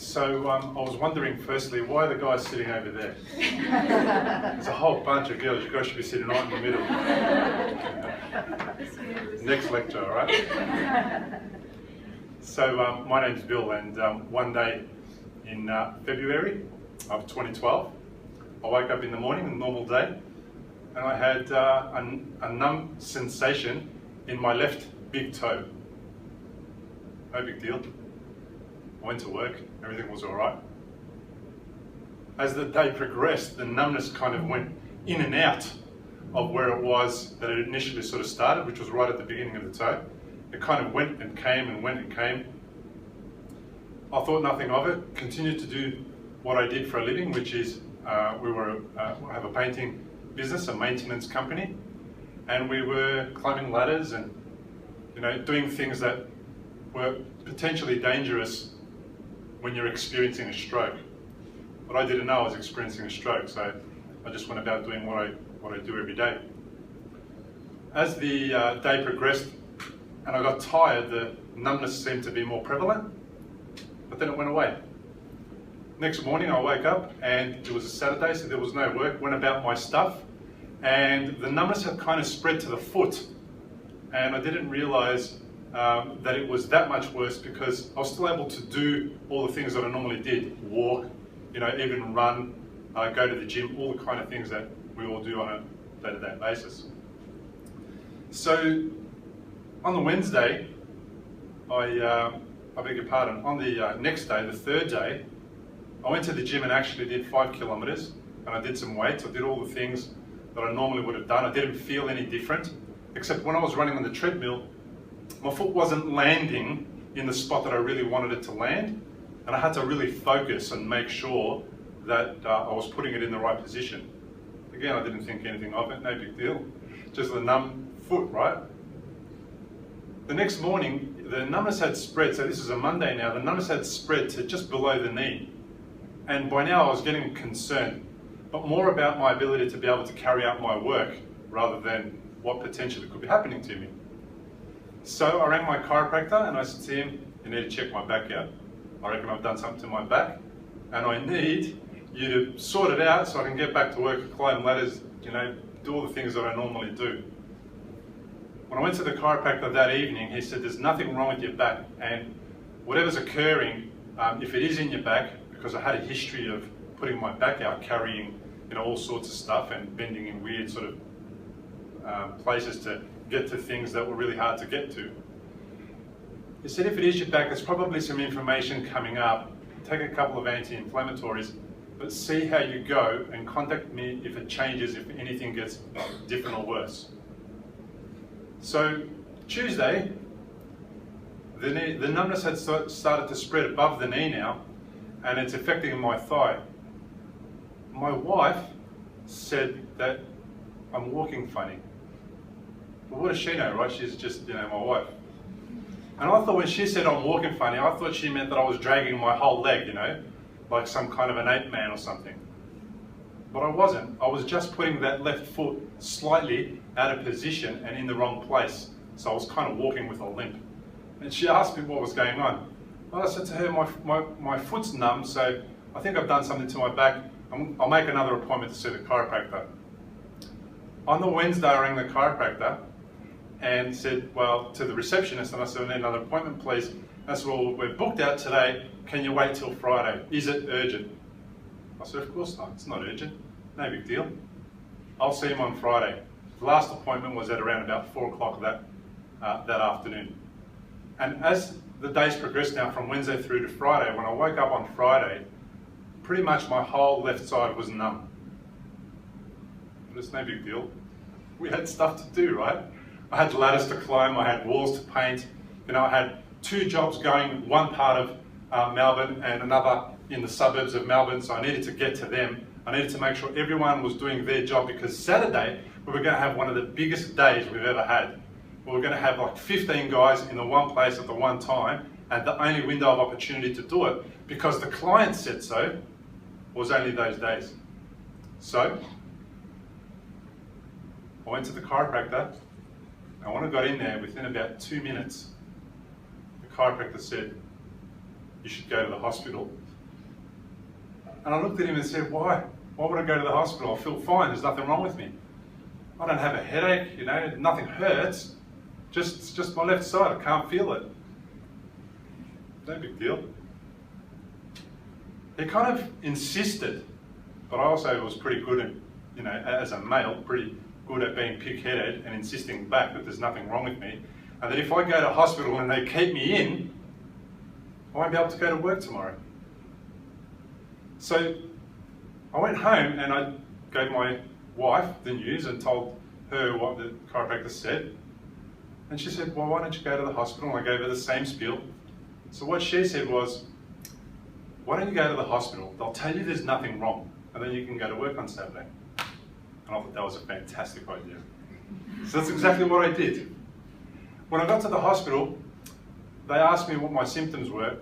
So I was wondering, firstly, why are the guys sitting over there? There's a whole bunch of girls. You guys should be sitting right in the middle. Next lecture, all right? So my name's Bill, and one day in February of 2012, I woke up in the morning, a normal day, and I had a numb sensation in my left big toe. No big deal. I went to work, everything was all right. As the day progressed, the numbness kind of went in and out of where it was that it initially sort of started, which was right at the beginning of the toe. It kind of went and came and went and came. I thought nothing of it, continued to do what I did for a living, which is we have a painting business, a maintenance company, and we were climbing ladders and doing things that were potentially dangerous when you're experiencing a stroke. But I didn't know I was experiencing a stroke, so I just went about doing what I do every day. As the day progressed and I got tired, the numbness seemed to be more prevalent, but then it went away. Next morning I woke up and it was a Saturday, so there was no work, went about my stuff, and the numbness had kind of spread to the foot, and I didn't realise that it was that much worse because I was still able to do all the things that I normally did, walk, even run, go to the gym, all the kind of things that we all do on a day-to-day basis. So on the Wednesday, I beg your pardon, on the next day, the third day, I went to the gym and actually did 5 kilometers, and I did some weights. I did all the things that I normally would have done. I didn't feel any different, except when I was running on the treadmill, my foot wasn't landing in the spot that I really wanted it to land, and I had to really focus and make sure that I was putting it in the right position. Again, I didn't think anything of it, no big deal. Just a numb foot, right? The next morning, the numbness had spread, so this is a Monday now, the numbness had spread to just below the knee. And by now I was getting concerned, but more about my ability to be able to carry out my work rather than what potentially could be happening to me. So I rang my chiropractor and I said to him, you need to check my back out. I reckon I've done something to my back and I need you to sort it out so I can get back to work, climb ladders, do all the things that I normally do. When I went to the chiropractor that evening, he said there's nothing wrong with your back, and whatever's occurring, if it is in your back, because I had a history of putting my back out, carrying all sorts of stuff and bending in weird sort of places to get to things that were really hard to get to. He said if it is your back, there's probably some inflammation coming up. Take a couple of anti-inflammatories, but see how you go and contact me if it changes, if anything gets different or worse. So Tuesday, the numbness had started to spread above the knee now, and it's affecting my thigh. My wife said that I'm walking funny. Well, what does she know, right? She's just, my wife. And I thought when she said I'm walking funny, I thought she meant that I was dragging my whole leg, like some kind of an ape man or something. But I wasn't. I was just putting that left foot slightly out of position and in the wrong place. So I was kind of walking with a limp. And she asked me what was going on. Well, I said to her, my foot's numb, so I think I've done something to my back. I'll make another appointment to see the chiropractor. On the Wednesday, I rang the chiropractor and said, to the receptionist, and I said, I need another appointment, please. I said, well, we're booked out today. Can you wait till Friday? Is it urgent? I said, of course not. It's not urgent. No big deal. I'll see him on Friday. The last appointment was at around about 4 o'clock that afternoon. And as the days progressed now from Wednesday through to Friday, when I woke up on Friday, pretty much my whole left side was numb. But it's no big deal. We had stuff to do, right? I had ladders to climb, I had walls to paint, I had 2 jobs going, one part of Melbourne and another in the suburbs of Melbourne, so I needed to get to them. I needed to make sure everyone was doing their job, because Saturday we were going to have one of the biggest days we've ever had. We were going to have like 15 guys in the one place at the one time, and the only window of opportunity to do it, because the client said so, was only those days. So I went to the chiropractor, and when I got in there, within about 2 minutes, the chiropractor said, you should go to the hospital And I looked at him and said, why? Why would I go to the hospital? I feel fine, there's nothing wrong with me. I don't have a headache, you know, nothing hurts. It's just my left side, I can't feel it. No big deal. He kind of insisted, but I also was pretty good at, you know, as a male, pretty good at being pig-headed and insisting back that there's nothing wrong with me. And that if I go to hospital and they keep me in, I won't be able to go to work tomorrow. So I went home and I gave my wife the news and told her what the chiropractor said. And she said, well, why don't you go to the hospital? And I gave her the same spiel. So what she said was, why don't you go to the hospital? They'll tell you there's nothing wrong, and then you can go to work on Saturday. And I thought that was a fantastic idea. So that's exactly what I did. When I got to the hospital, they asked me what my symptoms were,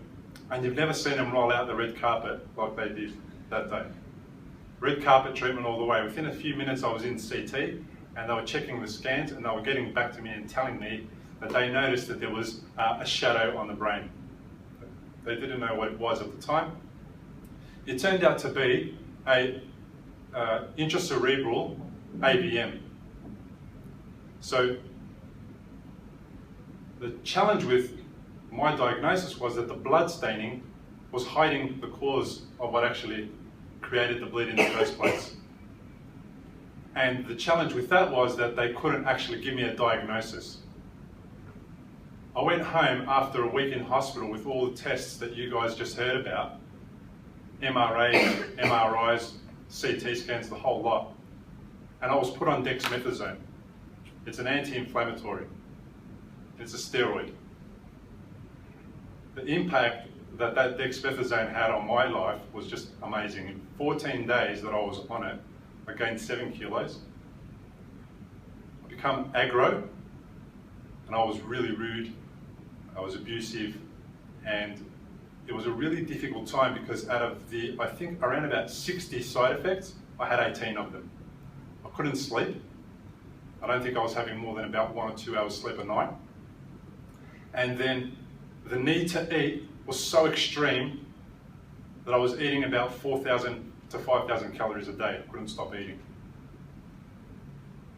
and you've never seen them roll out the red carpet like they did that day. Red carpet treatment all the way. Within a few minutes I was in CT, and they were checking the scans, and they were getting back to me and telling me that they noticed that there was a shadow on the brain. They didn't know what it was at the time. It turned out to be a intracerebral AVM. So the challenge with my diagnosis was that the blood staining was hiding the cause of what actually created the bleed in the first place. And the challenge with that was that they couldn't actually give me a diagnosis. I went home after a week in hospital with all the tests that you guys just heard about, MRAs, MRIs, CT scans, the whole lot. And I was put on dexamethasone. It's an anti-inflammatory. It's a steroid. The impact that dexamethasone had on my life was just amazing. In 14 days that I was on it, I gained 7 kilos. I became aggro, and I was really rude. I was abusive, and it was a really difficult time because out of the, I think around about 60 side effects, I had 18 of them. I couldn't sleep. I don't think I was having more than about 1 or 2 hours sleep a night. And then the need to eat was so extreme that I was eating about 4,000 to 5,000 calories a day. I couldn't stop eating.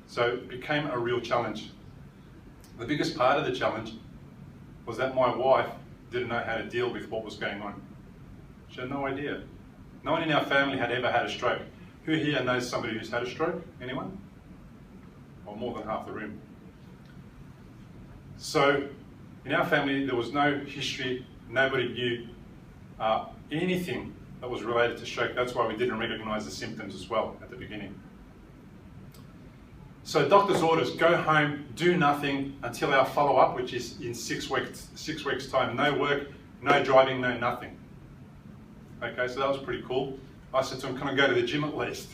So it became a real challenge. The biggest part of the challenge was that my wife didn't know how to deal with what was going on. She had no idea. No one in our family had ever had a stroke. Who here knows somebody who's had a stroke? Anyone? Or more than half the room. So in our family, there was no history. Nobody knew anything that was related to stroke. That's why we didn't recognize the symptoms as well at the beginning. So doctor's orders, go home, do nothing until our follow-up, which is in 6 weeks time. No work, no driving, no nothing. Okay, so that was pretty cool. I said to him, can I go to the gym at least?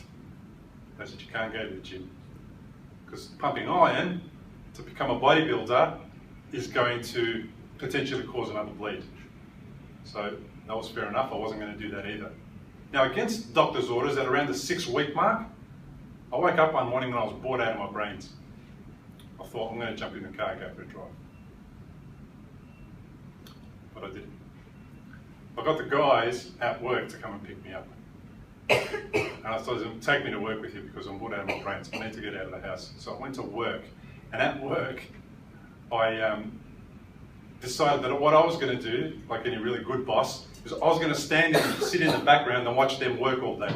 They said, you can't go to the gym. Because pumping iron to become a bodybuilder is going to potentially cause another bleed. So that was fair enough, I wasn't going to do that either. Now against doctor's orders, at around the 6-week mark, I woke up one morning and I was bored out of my brains. I thought, I'm going to jump in the car and go for a drive. But I didn't. I got the guys at work to come and pick me up. And I told them, take me to work with you because I'm bored out of my brains. I need to get out of the house. So I went to work, and at work, I decided that what I was going to do, like any really good boss, is I was going to stand and sit in the background and watch them work all day.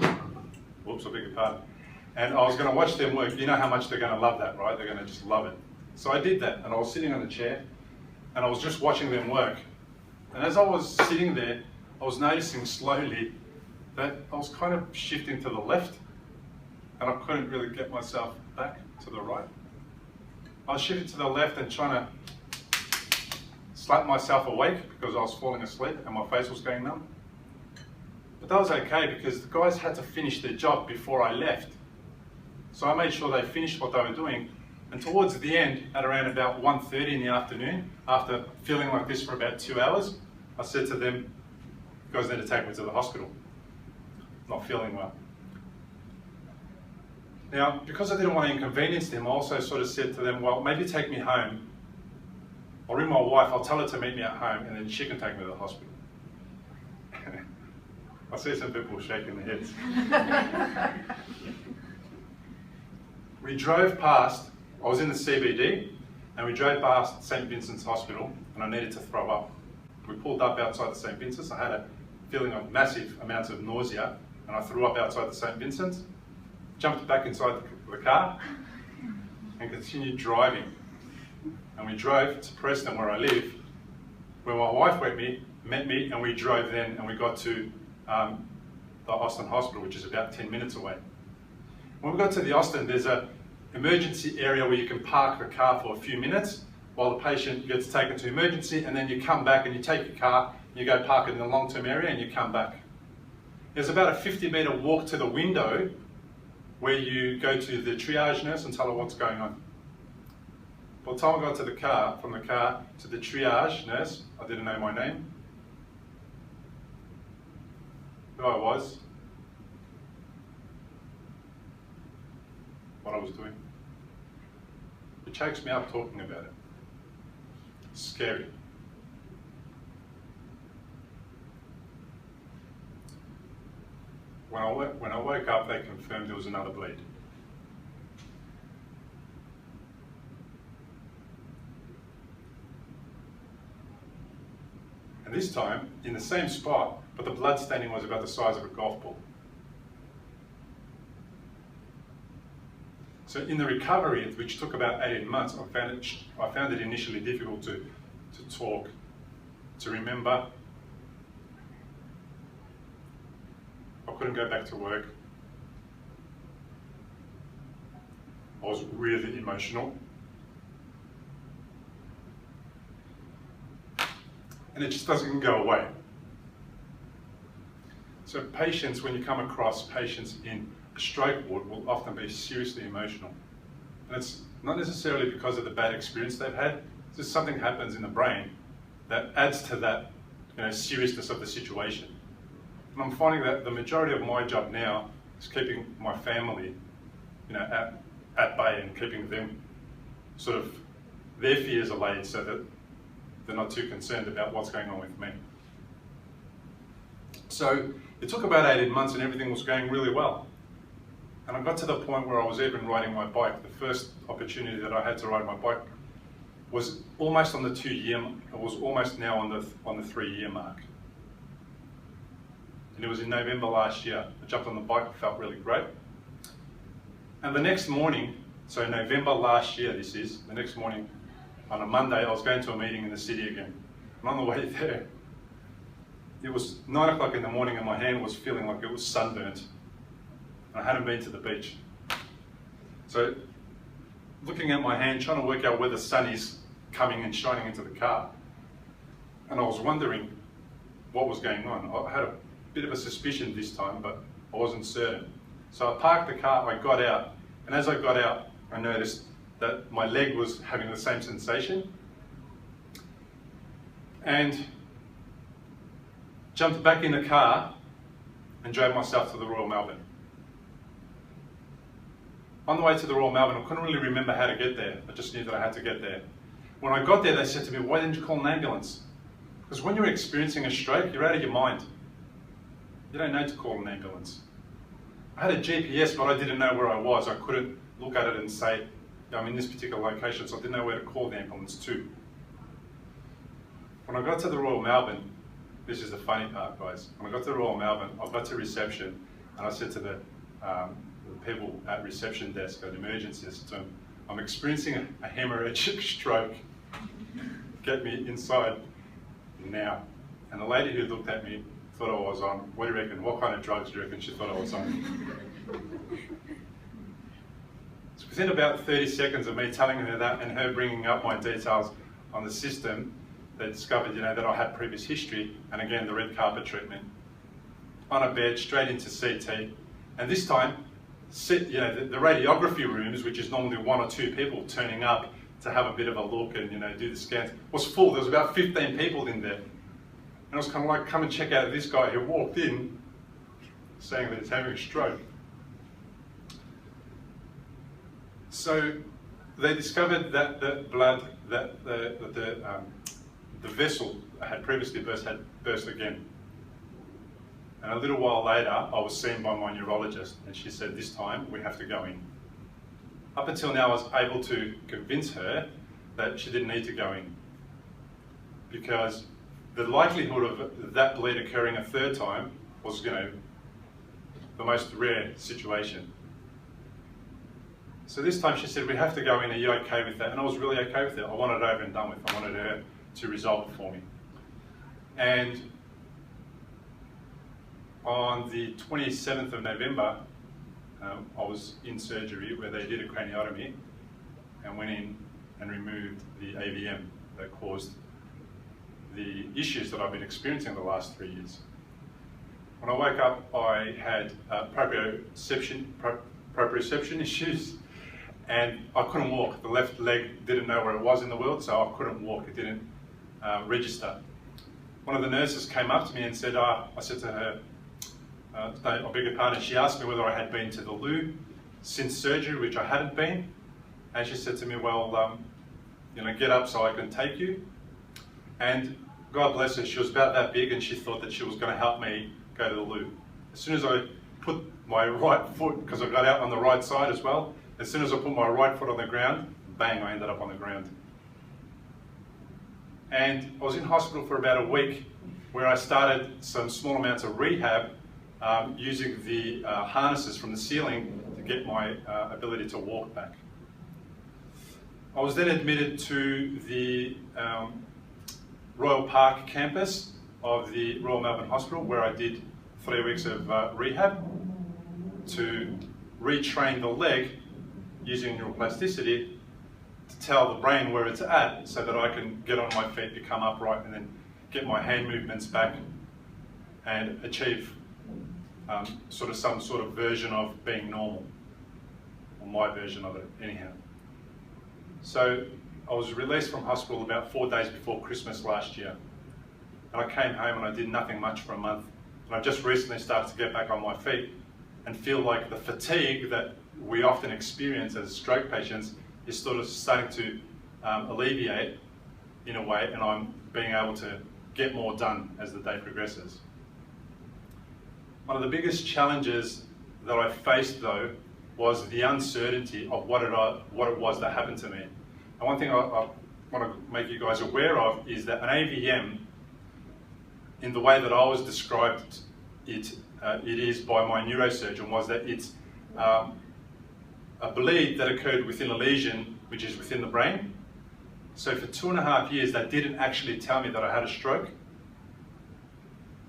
Whoops, I beg your pardon. And I was going to watch them work. You know how much they're going to love that, right? They're going to just love it. So I did that, and I was sitting on the chair, and I was just watching them work. And as I was sitting there, I was noticing slowly that I was kind of shifting to the left, and I couldn't really get myself back to the right. I was shifting to the left and trying to slap myself awake because I was falling asleep and my face was going numb. But that was okay because the guys had to finish their job before I left. So I made sure they finished what they were doing. And towards the end, at around about 1:30 in the afternoon, after feeling like this for about 2 hours, I said to them, you guys need to take me to the hospital. Not feeling well. Now, because I didn't want to inconvenience them, I also sort of said to them, well, maybe take me home. I'll ring my wife, I'll tell her to meet me at home, and then she can take me to the hospital. I see some people shaking their heads. We drove past, I was in the CBD, and we drove past St. Vincent's Hospital, and I needed to throw up. We pulled up outside the St. Vincent's. I had a feeling of massive amounts of nausea, and I threw up outside the St. Vincent's, jumped back inside the car, and continued driving. And we drove to Preston, where I live, where my wife met me, and we drove then, and we got to the Austin Hospital, which is about 10 minutes away. When we got to the Austin, there's an emergency area where you can park the car for a few minutes while the patient gets taken to emergency, and then you come back and you take your car, you go park it in the long-term area, and you come back. There's about a 50-meter walk to the window where you go to the triage nurse and tell her what's going on. By the time I got to the car, from the car to the triage nurse, I didn't know my name, who I was, what I was doing. It chokes me up talking about it. It's scary. When I woke up, they confirmed there was another bleed. And this time, in the same spot, but the blood staining was about the size of a golf ball. So in the recovery, which took about 18 months, I found it initially difficult to talk, to remember. I couldn't go back to work. I was really emotional. And it just doesn't go away. So patients, when you come across patients in a stroke ward, will often be seriously emotional. And it's not necessarily because of the bad experience they've had, it's just something happens in the brain that adds to that, seriousness of the situation. And I'm finding that the majority of my job now is keeping my family, at bay, and keeping them sort of, their fears allayed so that they're not too concerned about what's going on with me. So it took about 18 months and everything was going really well. And I got to the point where I was even riding my bike. The first opportunity that I had to ride my bike was almost on the 2-year, it was almost now on the 3-year mark. And it was in November last year. I jumped on the bike, it felt really great. And the next morning, so November last year the next morning, on a Monday, I was going to a meeting in the city again. And on the way there, it was 9 o'clock in the morning and my hand was feeling like it was sunburnt. I hadn't been to the beach. So looking at my hand, trying to work out where the sun is coming and shining into the car. And I was wondering what was going on. I had a bit of a suspicion this time, but I wasn't certain. So I parked the car, I got out, and as I got out, I noticed that my leg was having the same sensation. And jumped back in the car and drove myself to the Royal Melbourne. On the way to the Royal Melbourne, I couldn't really remember how to get there. I just knew that I had to get there. When I got there, they said to me, "Why didn't you call an ambulance?" Because when you're experiencing a stroke, you're out of your mind. You don't know to call an ambulance. I had a GPS, but I didn't know where I was. I couldn't look at it and say, I'm in this particular location, so I didn't know where to call the ambulance to. When I got to the Royal Melbourne, this is the funny part, guys. When I got to the Royal Melbourne, I got to reception, and I said to the people at reception desk at emergency, I said to them, "I'm experiencing a hemorrhagic stroke. Get me inside now." And the lady who looked at me thought I was on, what do you reckon, what kind of drugs do you reckon she thought I was on? So within about 30 seconds of me telling her that and her bringing up my details on the system, they discovered, that I had previous history, and again, the red carpet treatment. On a bed, straight into CT, and this time, the radiography rooms, which is normally 1 or 2 people turning up to have a bit of a look and do the scans, was full. There was about 15 people in there. And I was kind of like, come and check out this guy who walked in saying that he's having a stroke. So they discovered that the blood, that the vessel had previously burst again. And a little while later, I was seen by my neurologist, and she said, this time we have to go in. Up until now, I was able to convince her that she didn't need to go in, because the likelihood of that bleed occurring a third time was, the most rare situation. So this time she said, we have to go in, are you okay with that? And I was really okay with it. I wanted it over and done with. I wanted her to resolve it for me. And on the 27th of November, I was in surgery where they did a craniotomy and went in and removed the AVM that caused the issues that I've been experiencing the last 3 years. When I woke up, I had proprioception issues, and I couldn't walk. The left leg didn't know where it was in the world, so I couldn't walk. It didn't register. One of the nurses came up to me and said, I said to her, I beg your pardon, she asked me whether I had been to the loo since surgery, which I hadn't been. And she said to me, well, get up so I can take you. And God bless her, she was about that big, and she thought that she was going to help me go to the loo. As soon as I put my right foot, because I got out on the right side as well, as soon as I put my right foot on the ground, bang, I ended up on the ground. And I was in hospital for about a week, where I started some small amounts of rehab using the harnesses from the ceiling to get my ability to walk back. I was then admitted to the Royal Park campus of the Royal Melbourne Hospital, where I did 3 weeks of rehab to retrain the leg using neuroplasticity to tell the brain where it's at, so that I can get on my feet, become upright, and then get my hand movements back and achieve some sort of version of being normal, or my version of it anyhow. So I was released from hospital about 4 days before Christmas last year. And I came home and I did nothing much for a month. And I've just recently started to get back on my feet and feel like the fatigue that we often experience as stroke patients is sort of starting to alleviate in a way, and I'm being able to get more done as the day progresses. One of the biggest challenges that I faced, though, was the uncertainty of what it was that happened to me. And one thing I want to make you guys aware of is that an AVM, in the way that I was described it is by my neurosurgeon, was that it's a bleed that occurred within a lesion which is within the brain. So for 2.5 years, they didn't actually tell me that I had a stroke,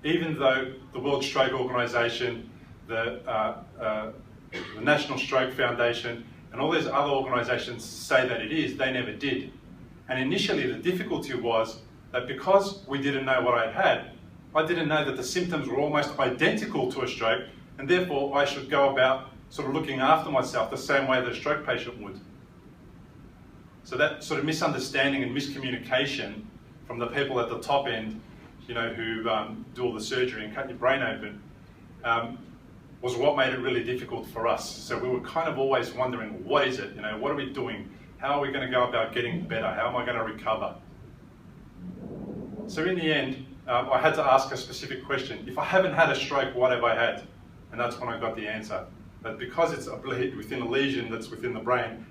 even though the World Stroke Organization, the National Stroke Foundation, and all these other organizations say that it is. They never did. And initially the difficulty was that because we didn't know what I had, I didn't know that the symptoms were almost identical to a stroke, and therefore I should go about sort of looking after myself the same way that a stroke patient would. So that sort of misunderstanding and miscommunication from the people at the top end, who do all the surgery and cut your brain open, was what made it really difficult for us. So we were kind of always wondering, what is it? What are we doing? How are we going to go about getting better? How am I going to recover? So in the end, I had to ask a specific question. If I haven't had a stroke, what have I had? And that's when I got the answer. That because it's a bleed within a lesion that's within the brain,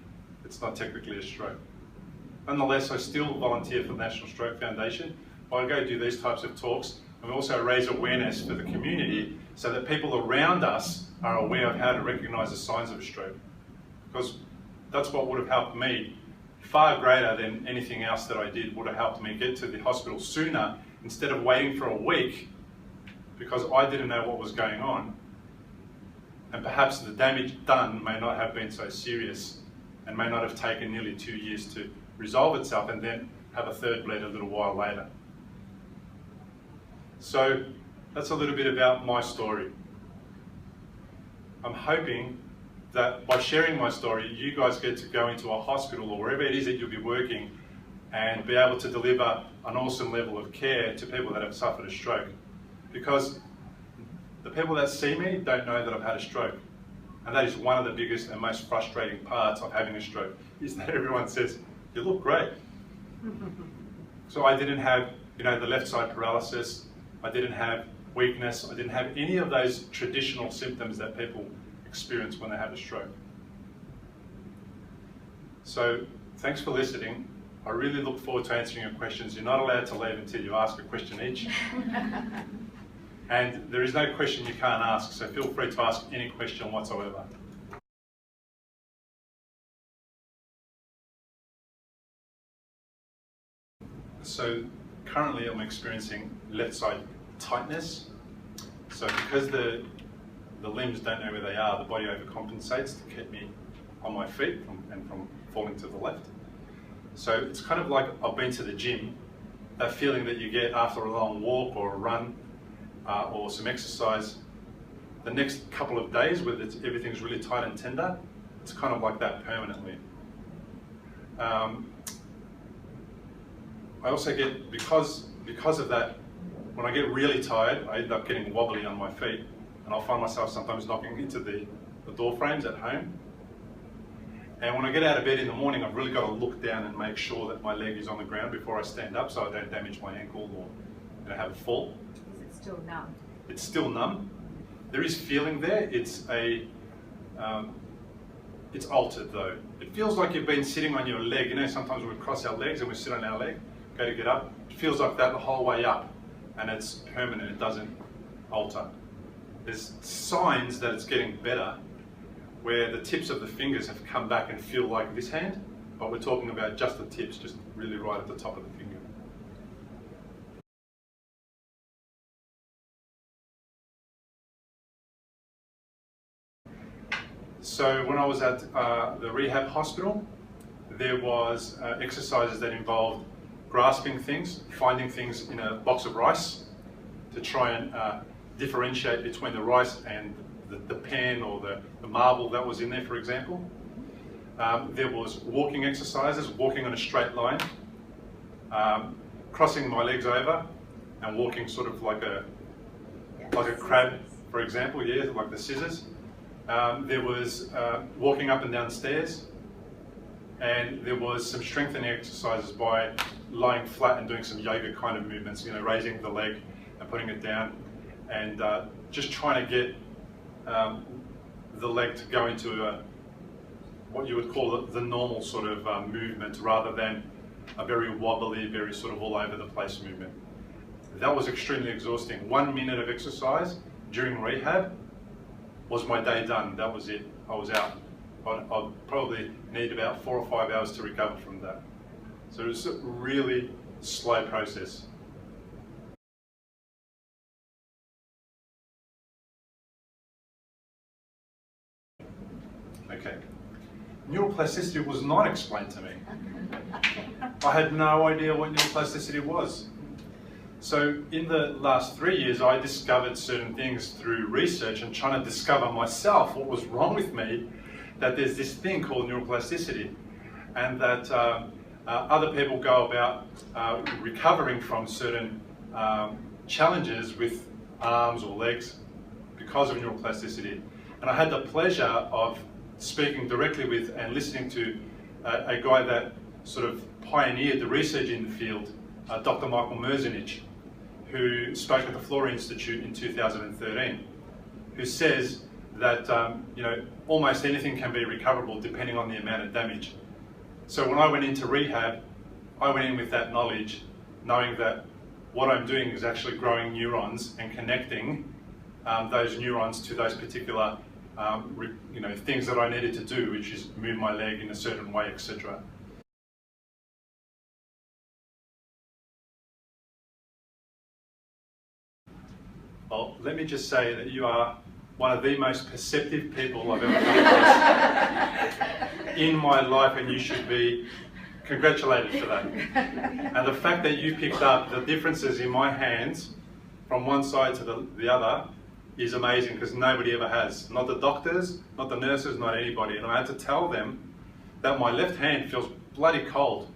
it's not technically a stroke. Nonetheless, I still volunteer for the National Stroke Foundation. I go do these types of talks, and we also raise awareness for the community so that people around us are aware of how to recognise the signs of a stroke. Because that's what would have helped me far greater than anything else that I did, would have helped me get to the hospital sooner instead of waiting for a week because I didn't know what was going on. And perhaps the damage done may not have been so serious and may not have taken nearly 2 years to resolve itself and then have a third bleed a little while later. So that's a little bit about my story. I'm hoping that by sharing my story, you guys get to go into a hospital or wherever it is that you'll be working and be able to deliver an awesome level of care to people that have suffered a stroke. Because the people that see me don't know that I've had a stroke. And that is one of the biggest and most frustrating parts of having a stroke, is that everyone says, you look great. So I didn't have, the left side paralysis. I didn't have weakness. I didn't have any of those traditional symptoms that people experience when they have a stroke. So thanks for listening. I really look forward to answering your questions. You're not allowed to leave until you ask a question each. And there is no question you can't ask, so feel free to ask any question whatsoever. So currently I'm experiencing left side tightness. So because the limbs don't know where they are, the body overcompensates to keep me on my feet and from falling to the left. So it's kind of like I've been to the gym, that feeling that you get after a long walk or a run or some exercise. The next couple of days where everything's really tight and tender, it's kind of like that permanently. I also get, because of that, when I get really tired, I end up getting wobbly on my feet, and I'll find myself sometimes knocking into the door frames at home. And when I get out of bed in the morning, I've really got to look down and make sure that my leg is on the ground before I stand up, so I don't damage my ankle or have a fall. Is it still numb? It's still numb. There is feeling there. It's altered though. It feels like you've been sitting on your leg. You know, sometimes we cross our legs and we sit on our leg, go to get up. It feels like that the whole way up, and it's permanent. It doesn't alter. There's signs that it's getting better, where the tips of the fingers have come back and feel like this hand, but we're talking about just the tips, just really right at the top of the finger. So when I was at the rehab hospital, there was exercises that involved grasping things, finding things in a box of rice to try and differentiate between the rice and the pen or the marble that was in there, for example. There was walking exercises, walking on a straight line, crossing my legs over and walking sort of like a crab, for example, yeah, like the scissors. There was walking up and down stairs, and there was some strengthening exercises by lying flat and doing some yoga kind of movements, you know, raising the leg and putting it down, and just trying to get the leg to go into what you would call the normal sort of movement, rather than a very wobbly, very sort of all over the place movement. That was extremely exhausting. 1 minute of exercise during rehab was my day done. That was it. I was out. I'd probably need about 4 or 5 hours to recover from that. So it was a really slow process. Okay. Neuroplasticity was not explained to me. I had no idea what neuroplasticity was. So in the last 3 years, I discovered certain things through research and trying to discover myself what was wrong with me, that there's this thing called neuroplasticity, and that other people go about recovering from certain challenges with arms or legs because of neuroplasticity. And I had the pleasure of speaking directly with and listening to a guy that sort of pioneered the research in the field, Dr. Michael Merzenich, who spoke at the Flora Institute in 2013, who says that you know, almost anything can be recoverable depending on the amount of damage. So when I went into rehab, I went in with that knowledge, knowing that what I'm doing is actually growing neurons and connecting those neurons to those particular you know, things that I needed to do, which is move my leg in a certain way, etc. Well, let me just say that you are one of the most perceptive people I've ever come across in my life, and you should be congratulated for that. And the fact that you picked up the differences in my hands from one side to the other is amazing, because nobody ever has. Not the doctors, not the nurses, not anybody. And I had to tell them that my left hand feels bloody cold.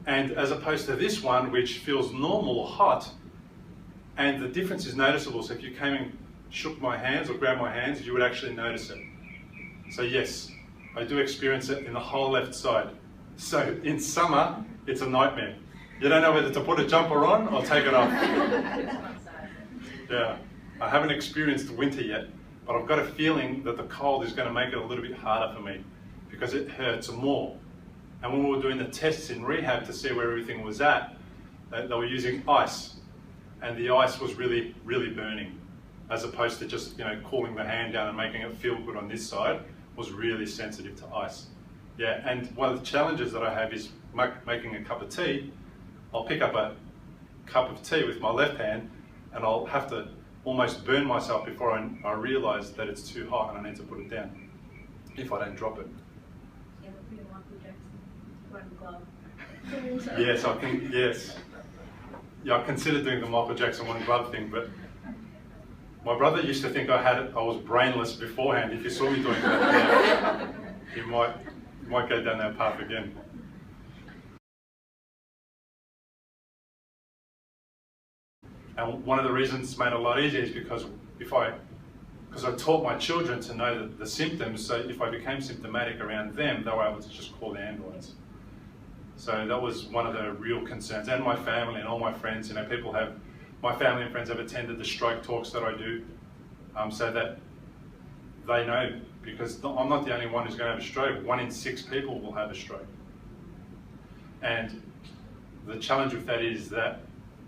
And as opposed to this one, which feels normal or hot, and the difference is noticeable. So if you came and shook my hands or grabbed my hands, you would actually notice it. So yes, I do experience it in the whole left side. So in summer, it's a nightmare. You don't know whether to put a jumper on or take it off. Yeah, I haven't experienced winter yet, but I've got a feeling that the cold is going to make it a little bit harder for me because it hurts more. And when we were doing the tests in rehab to see where everything was at, they were using ice, and the ice was really, really burning, as opposed to just, you know, cooling the hand down and making it feel good on this side. Was really sensitive to ice. Yeah, and one of the challenges that I have is making a cup of tea. I'll pick up a cup of tea with my left hand, and I'll have to almost burn myself before I realise that it's too hot and I need to put it down, if I don't drop it. Yeah, but we Michael Jackson, one glove. Yes, I can. Yes, yeah, I considered doing the Michael Jackson one glove thing, but my brother used to think I was brainless beforehand. If you saw me doing that, yeah, you might go down that path again. And one of the reasons it's made it a lot easier is because I taught my children to know the symptoms, so if I became symptomatic around them, they were able to just call the ambulance. So that was one of the real concerns. And my family and all my friends, you know, my family and friends have attended the stroke talks that I do, so that they know, because I'm not the only one who's going to have a stroke. 1 in 6 people will have a stroke. And the challenge with that is that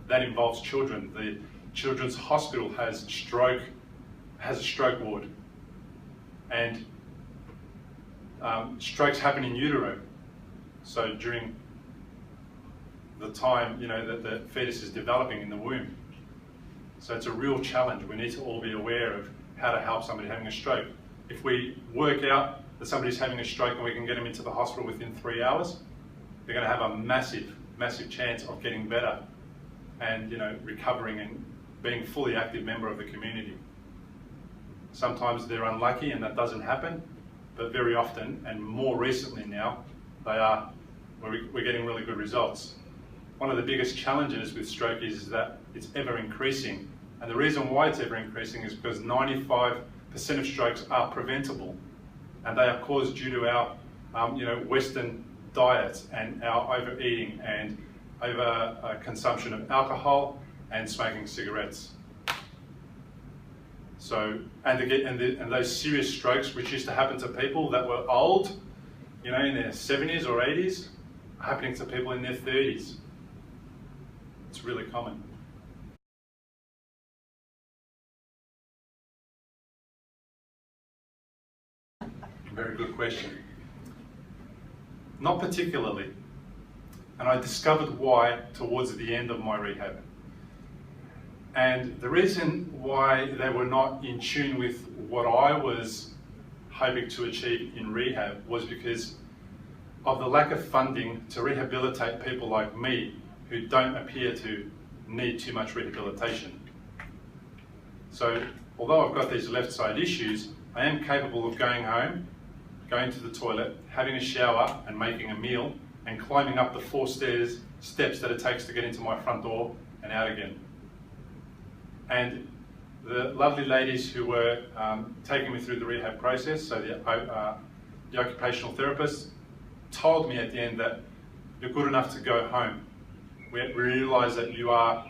involves children. The Children's Hospital has a stroke ward. And strokes happen in utero. So during the time, you know, that the fetus is developing in the womb. So it's a real challenge. We need to all be aware of how to help somebody having a stroke. If we work out that somebody's having a stroke and we can get them into the hospital within 3 hours, they're going to have a massive, massive chance of getting better and, you know, recovering and being a fully active member of the community. Sometimes they're unlucky and that doesn't happen, but very often, and more recently now, we're getting really good results. One of the biggest challenges with stroke is that it's ever increasing. And the reason why it's ever increasing is because 95% of strokes are preventable. And they are caused due to our you know, Western diets and our overeating and over consumption of alcohol and smoking cigarettes. So, and those serious strokes which used to happen to people that were old, you know, in their 70s or 80s, are happening to people in their 30s. It's really common. Very good question. Not particularly. And I discovered why towards the end of my rehab. And the reason why they were not in tune with what I was hoping to achieve in rehab was because of the lack of funding to rehabilitate people like me who don't appear to need too much rehabilitation. So although I've got these left side issues, I am capable of going home, going to the toilet, having a shower and making a meal, and climbing up the 4 steps that it takes to get into my front door and out again. And the lovely ladies who were taking me through the rehab process, so the occupational therapist, told me at the end that you're good enough to go home. We realise that you are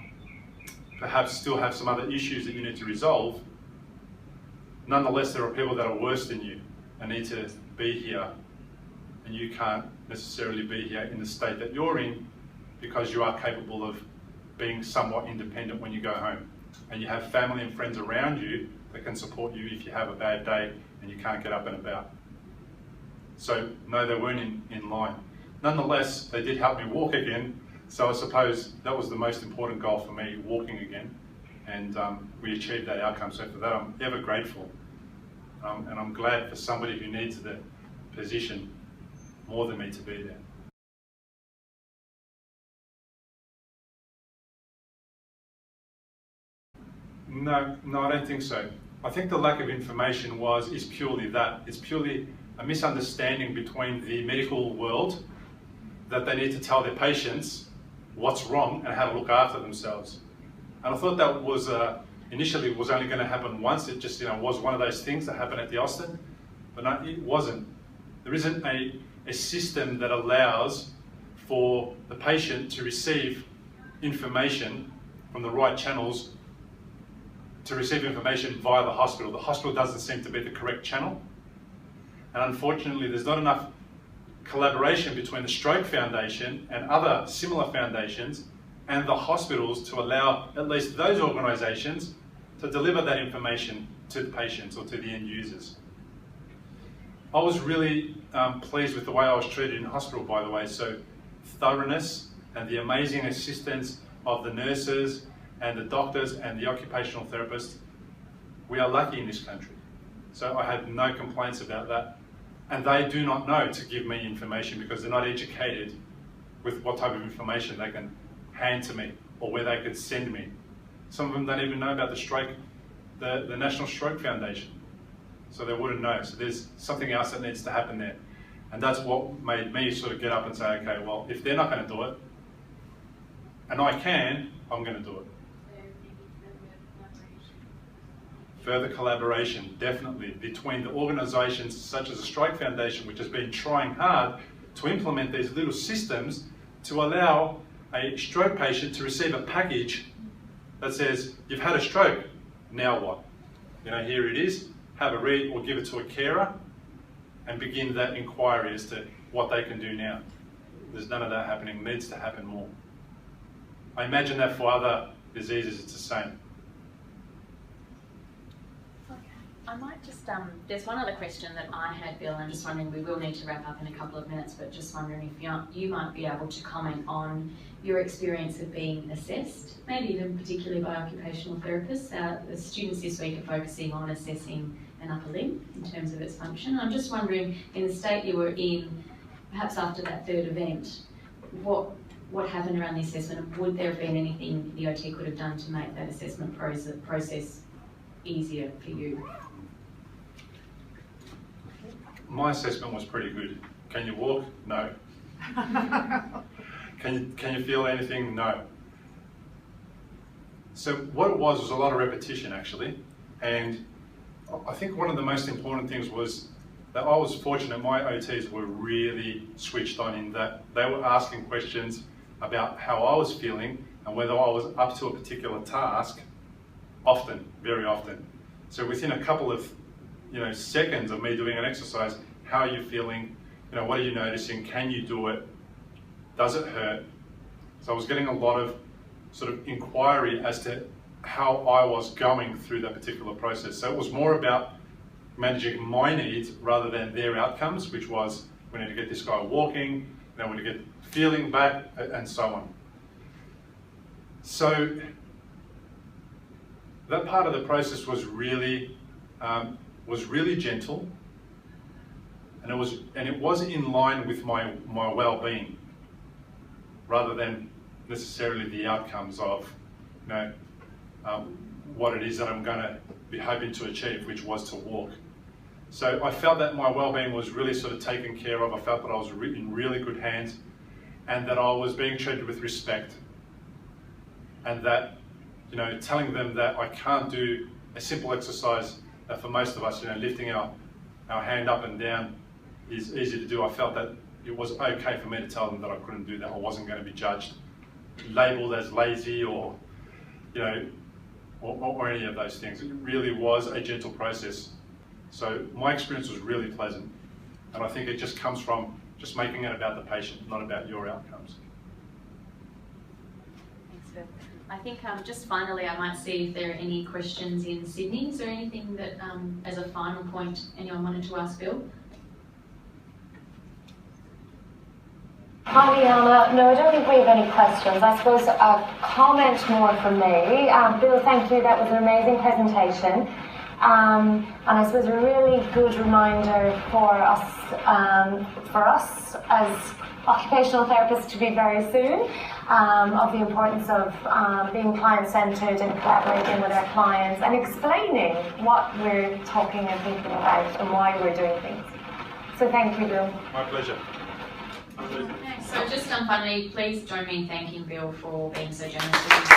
perhaps still have some other issues that you need to resolve. Nonetheless, there are people that are worse than you and need to be here, and you can't necessarily be here in the state that you're in because you are capable of being somewhat independent when you go home. And you have family and friends around you that can support you if you have a bad day and you can't get up and about. So no, they weren't in line. Nonetheless, they did help me walk again. So I suppose that was the most important goal for me, walking again. And we achieved that outcome. So for that, I'm ever grateful. And I'm glad for somebody who needs the position more than me to be there. No, I don't think so. I think the lack of information is purely that. It's purely a misunderstanding between the medical world that they need to tell their patients what's wrong and how to look after themselves. And I thought that was initially was only going to happen once. It just, you know, was one of those things that happened at the Austin, but no, it wasn't. There isn't a system that allows for the patient to receive information from the right channels to receive information via the hospital. The hospital doesn't seem to be the correct channel. And unfortunately, there's not enough collaboration between the Stroke Foundation and other similar foundations and the hospitals to allow at least those organisations to deliver that information to the patients or to the end users. I was really pleased with the way I was treated in hospital, by the way, so thoroughness and the amazing assistance of the nurses and the doctors and the occupational therapists. We are lucky in this country. So I had no complaints about that. And they do not know to give me information because they're not educated with what type of information they can hand to me or where they could send me. Some of them don't even know about the National Stroke Foundation. So they wouldn't know. So there's something else that needs to happen there. And that's what made me sort of get up and say, okay, well, if they're not going to do it, and I can, I'm going to do it. Further collaboration, definitely, between the organisations such as the Stroke Foundation, which has been trying hard to implement these little systems to allow a stroke patient to receive a package that says, you've had a stroke, now what? You know, here it is, have a read or give it to a carer and begin that inquiry as to what they can do now. There's none of that happening, it needs to happen more. I imagine that for other diseases it's the same. I might just, there's one other question that I had, Bill, and just wondering, we will need to wrap up in a couple of minutes, but just wondering if you might be able to comment on your experience of being assessed, maybe even particularly by occupational therapists. The students this week are focusing on assessing an upper limb in terms of its function. I'm just wondering, in the state you were in, perhaps after that third event, what happened around the assessment, and would there have been anything the OT could have done to make that assessment process easier for you? My assessment was pretty good. Can you walk? No. Can you feel anything? No. So what it was a lot of repetition actually, and I think one of the most important things was that I was fortunate my OTs were really switched on in that they were asking questions about how I was feeling and whether I was up to a particular task often, very often. So within a couple of seconds of me doing an exercise, how are you feeling? What are you noticing? Can you do it? Does it hurt? So I was getting a lot of sort of inquiry as to how I was going through that particular process. So it was more about managing my needs rather than their outcomes, which was we need to get this guy walking, we need to get feeling back, and so on. So that part of the process was really gentle, and it was in line with my well-being, rather than necessarily the outcomes of what it is that I'm going to be hoping to achieve, which was to walk. So I felt that my well-being was really sort of taken care of. I felt that I was in really good hands, and that I was being treated with respect, and that telling them that I can't do a simple exercise that for most of us, lifting our hand up and down is easy to do. I felt that it was okay for me to tell them that I couldn't do that. I wasn't going to be judged, labelled as lazy or any of those things. It really was a gentle process. So my experience was really pleasant, and I think it just comes from just making it about the patient, not about your outcomes. Thanks, Bill. I think just finally I might see if there are any questions in Sydney. Is there anything that, as a final point, anyone wanted to ask Bill? Hi, Liana. No, I don't think we have any questions. I suppose a comment more from me. Bill, thank you. That was an amazing presentation. And I suppose a really good reminder for us as occupational therapists to be very soon of the importance of being client-centred and collaborating with our clients and explaining what we're talking and thinking about and why we're doing things. So thank you, Bill. My pleasure. So just finally, please join me in thanking Bill for being so generous with us.